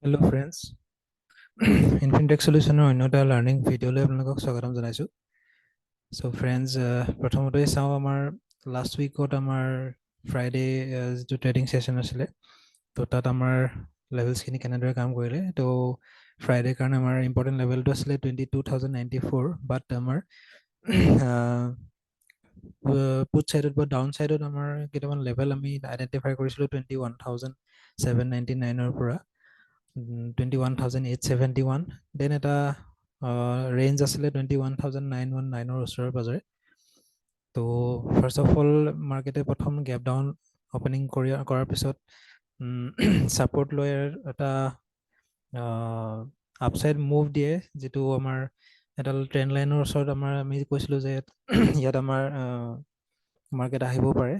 Hello friends, Infinitech Solution অন্যটা learning ভিডিঅ'লৈ আপোনালোকক স্বাগতম জনাইছোঁ। So friends, প্ৰথমতে চাওঁ আমাৰ লাষ্ট উইকত আমাৰ ফ্ৰাইডে যিটো ট্ৰেডিং ছেশ্যন আছিলে, তো তাত আমাৰ লেভেলছখিনি কেনেদৰে কাম কৰিলে। তো ফ্ৰাইডে কাৰণে আমাৰ ইম্পৰ্টেণ্ট লেভেলটো আছিলে 22,094, বাট আমাৰ পুট ছাইডত বা ডাউন ছাইডত আমাৰ কেইটামান লেভেল আমি আইডেণ্টিফাই কৰিছিলোঁ 21,799ৰ পৰা 21,871, দেন এটা ৰেঞ্জ আছিলে 21,919ৰ ওচৰে পাজৰে। তো ফাৰ্ষ্ট অফ অল মাৰ্কেটে প্ৰথম গেপ ডাউন অপেনিং কৰাৰ পিছত ছাপৰ্ট লৈ এটা আপছাইড মুভ দিয়ে, যিটো আমাৰ এডাল ট্ৰেণ্ড লাইনৰ ওচৰত আমি কৈছিলোঁ যে ইয়াত আমাৰ মাৰ্কেট আহিব পাৰে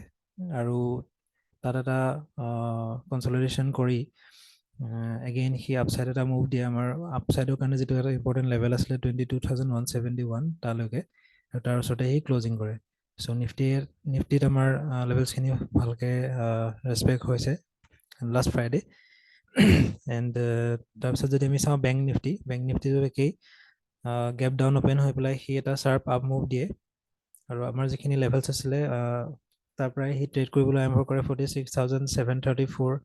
আৰু তাত এটা কনচলিডেশ্যন কৰি এগেইন সি আপছাইড এটা মুভ দিয়ে। আমাৰ আপছাইডৰ কাৰণে যিটো এটা ইম্পৰ্টেণ্ট লেভেল আছিলে 22,171 তালৈকে, আৰু তাৰ ওচৰতে সি ক্লজিং কৰে। চ' নিফটিত আমাৰ লেভেলছখিনি ভালকৈ ৰেচপেক্ট হৈছে লাষ্ট ফ্ৰাইডে। এণ্ড তাৰপিছত যদি আমি চাওঁ বেংক নিফটিটো একেই, গেপ ডাউন অপেন হৈ পেলাই সি এটা শ্বাৰ্প আপ মুভ দিয়ে, আৰু আমাৰ যিখিনি লেভেলছ আছিলে তাৰ পৰাই সি ট্ৰেড কৰিবলৈ আৰম্ভ কৰে 46,734,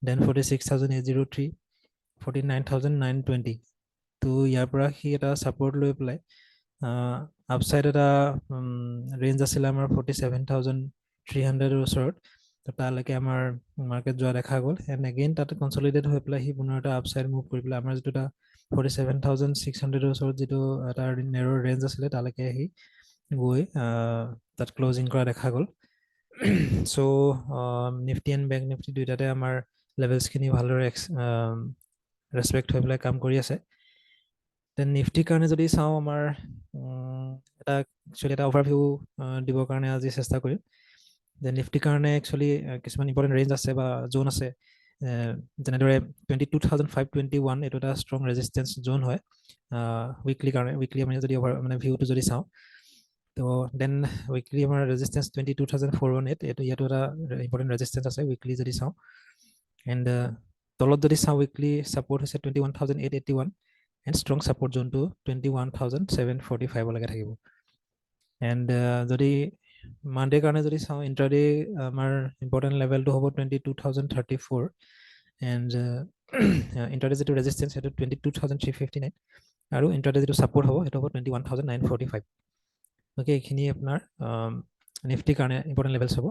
দেন 46,803, 49,920। তো ইয়াৰ পৰা সি এটা ছাপৰ্ট লৈ পেলাই আপছাইড এটা ৰেঞ্জ আছিলে আমাৰ 47,300ৰ ওচৰত, তো তালৈকে আমাৰ মাৰ্কেট যোৱা দেখা গ'ল। এণ্ড এগেইন তাতে কনচলিডেট হৈ পেলাই সি পুনৰ এটা আপছাইড মুভ কৰি পেলাই আমাৰ যিটো এটা 47,600ৰ ওচৰত যিটো এটা নেৰ' ৰেঞ্জ আছিলে তালৈকে সি গৈ তাত ক্লজিং কৰা দেখা গ'ল। চ' নিফটি এণ্ড বেংক নিফটি দুয়োটাতে আমাৰ লেভেলছখিনি ভালদৰে ৰেচপেক্ট হৈ পেলাই কাম কৰি আছে। দেন নিফটিৰ কাৰণে যদি চাওঁ, আমাৰ একচুৱেলি এটা অভাৰভিউ দিবৰ কাৰণে আজি চেষ্টা কৰিম। যে নিফটিৰ কাৰণে একচুৱেলি কিছুমান ইম্পৰ্টেণ্ট ৰেঞ্জ আছে বা জ'ন আছে, যেনেদৰে 22,521 এইটো এটা ষ্ট্ৰং ৰেজিষ্টেঞ্চ জ'ন হয় উইকলি কাৰণে। উইকলি আমি যদি ভিউটো যদি চাওঁ, তো দেন উইকলি আমাৰ ৰেজিষ্টেঞ্চ 22,418, ইয়াতো এটা ইম্পৰ্টেণ্ট ৰেজিষ্টেঞ্চ আছে উইকলি যদি চাওঁ। এণ্ড তলত যদি চাওঁ, উইকলি ছাপৰ্ট হৈছে 21,881, এণ্ড ষ্ট্ৰং ছাপৰ্ট জ'নটো 21,745লৈকে থাকিব। এণ্ড যদি মানডে কাৰণে যদি চাওঁ, ইণ্টাৰডে আমাৰ ইম্পৰ্টেণ্ট লেভেলটো হ'ব 22,034, এণ্ড ইণ্টাৰডে যিটো ৰেজিষ্টেঞ্চ সেইটো 22,359, আৰু ইণ্টাৰডে যিটো ছাপৰ্ট হ'ব সেইটো হ'ব 21,945। গতিকে এইখিনি আপোনাৰ নিফটিৰ কাৰণে ইম্পৰ্টেণ্ট লেভেলছ হ'ব।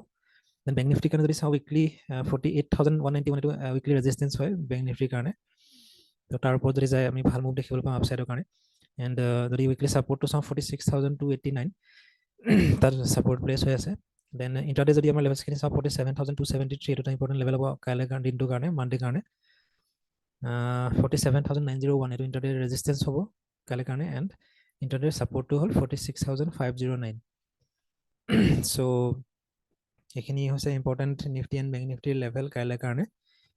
দেন বেংক নিফটিৰ কাৰণে যদি চাওঁ, উইকলি 48,191 এইটো উইকলি ৰেজিষ্টেঞ্চ হয় বেংক নিফটিৰ কাৰণে। তো তাৰ ওপৰত যদি যায় আমি ভাল মুভ দেখিবলৈ পাওঁ আপছাইডৰ কাৰণে। এণ্ড যদি উইকলি ছাপৰ্টটো চাওঁ 46,289, তাত ছাপৰ্ট প্লেচ হৈ আছে। দেন ইণ্টাৰডে যদি আমাৰ লেভেলছখিনি চাওঁ 47,273, এইটো এটা ইম্পৰ্টেণ্ট লেভেল হ'ব কাইলৈ দিনটোৰ কাৰণে, মানডে কাৰণে। 47,901 এইটো ইণ্টাৰডে ৰেজিষ্টেঞ্চ হ'ব কাইলৈ কাৰণে, এণ্ড ইণ্টাৰডে ছাপৰ্টটো হ'ল 46,509। চ' এইখিনি হৈছে ইম্পৰ্টেণ্ট নিফটি এণ্ড বেংক নিফটিৰ লেভেল কাইলৈ কাৰণে,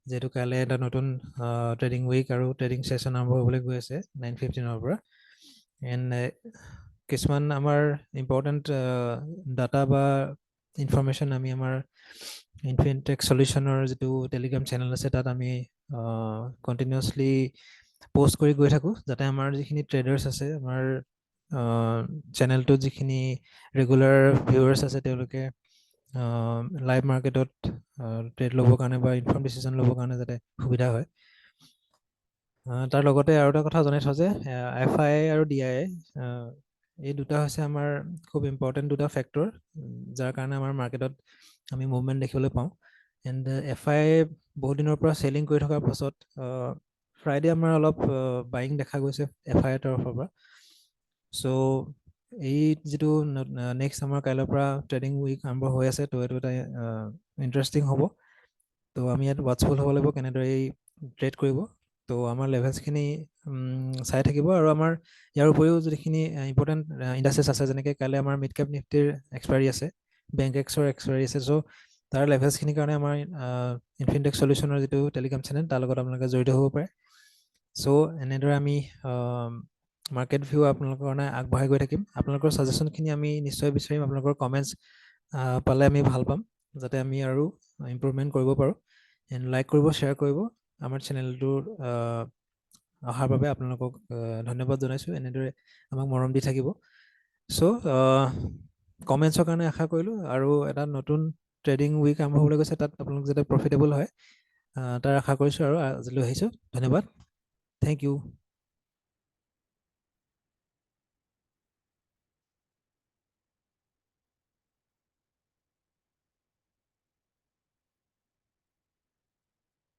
যিহেতু কাইলৈ এটা নতুন ট্ৰেডিং উইক আৰু ট্ৰেডিং ছেশ্যন আৰম্ভ হ'বলৈ গৈ আছে 9:15ৰ পৰা। এণ্ড কিছুমান আমাৰ ইম্পৰ্টেণ্ট ডাটা বা ইনফৰমেশ্যন আমি আমাৰ ইনফিনিটেক চলিউশ্যনৰ যিটো টেলিগ্ৰাম চেনেল আছে তাত আমি কণ্টিনিউৱাছলি পষ্ট কৰি গৈ থাকোঁ, যাতে আমাৰ যিখিনি ট্ৰেডাৰ্ছ আছে, আমাৰ চেনেলটোত যিখিনি ৰেগুলাৰ ভিউৱাৰ্ছ আছে, তেওঁলোকে লাইভ মাৰ্কেটত ট্ৰেড ল'বৰ কাৰণে বা ইনফৰ্ম ডিচিশ্যন ল'বৰ কাৰণে যাতে সুবিধা হয়। তাৰ লগতে আৰু এটা কথা জনাই থওঁ যে FII আৰু DII এই দুটা হৈছে আমাৰ খুব ইম্পৰ্টেণ্ট দুটা ফেক্টৰ, যাৰ কাৰণে আমাৰ মাৰ্কেটত আমি মুভমেণ্ট দেখিবলৈ পাওঁ। এণ্ড FII বহুত দিনৰ পৰা চেলিং কৰি থকাৰ পাছত ফ্ৰাইডে আমাৰ অলপ বাইং দেখা গৈছে FII তৰফৰ পৰা। চ' এই যিটো নেক্সট আমাৰ কাইলৈৰ পৰা ট্ৰেডিং উইক আৰম্ভ হৈ আছে, তো এইটো এটা ইণ্টাৰেষ্টিং হ'ব। তো আমি ইয়াত ৱাটচফুল হ'ব লাগিব কেনেদৰে এই ট্ৰেড কৰিব। তো আমাৰ লেভেলছখিনি চাই থাকিব, আৰু আমাৰ ইয়াৰ উপৰিও যিখিনি ইম্পৰ্টেণ্ট ইণ্ডাষ্ট্ৰিজ আছে, যেনেকৈ কাইলৈ আমাৰ মিড কেপ নিফটিৰ এক্সপায়াৰী আছে, বেংক এক্সৰ এক্সপায়াৰী আছে। চ' তাৰ লেভেলছখিনিৰ কাৰণে আমাৰ ইনফিনিটেক চলিউশ্যনৰ যিটো টেলিগ্ৰাম চেনেল তাৰ লগত আপোনালোকে জড়িত হ'ব পাৰে। চ' এনেদৰে আমি মাৰ্কেট ভিউ আপোনালোকৰ কাৰণে আগবঢ়াই গৈ থাকিম। আপোনালোকৰ ছাজেশ্যনখিনি আমি নিশ্চয় বিচাৰিম, আপোনালোকৰ কমেণ্টছ পালে আমি ভাল পাম, যাতে আমি আৰু ইম্প্ৰুভমেণ্ট কৰিব পাৰোঁ। এণ্ড লাইক কৰিব, শ্বেয়াৰ কৰিব, আমাৰ চেনেলটোৰ অহাৰ বাবে আপোনালোকক ধন্যবাদ জনাইছোঁ। এনেদৰে আমাক মৰম দি থাকিব। চ' কমেণ্টছৰ কাৰণে আশা কৰিলোঁ, আৰু এটা নতুন ট্ৰেডিং উইক আৰম্ভ হ'বলৈ গৈছে, তাত আপোনালোক যাতে প্ৰফিটেবল হয় তাৰ আশা কৰিছোঁ, আৰু আজিলৈ আহিছোঁ। ধন্যবাদ। Thank U.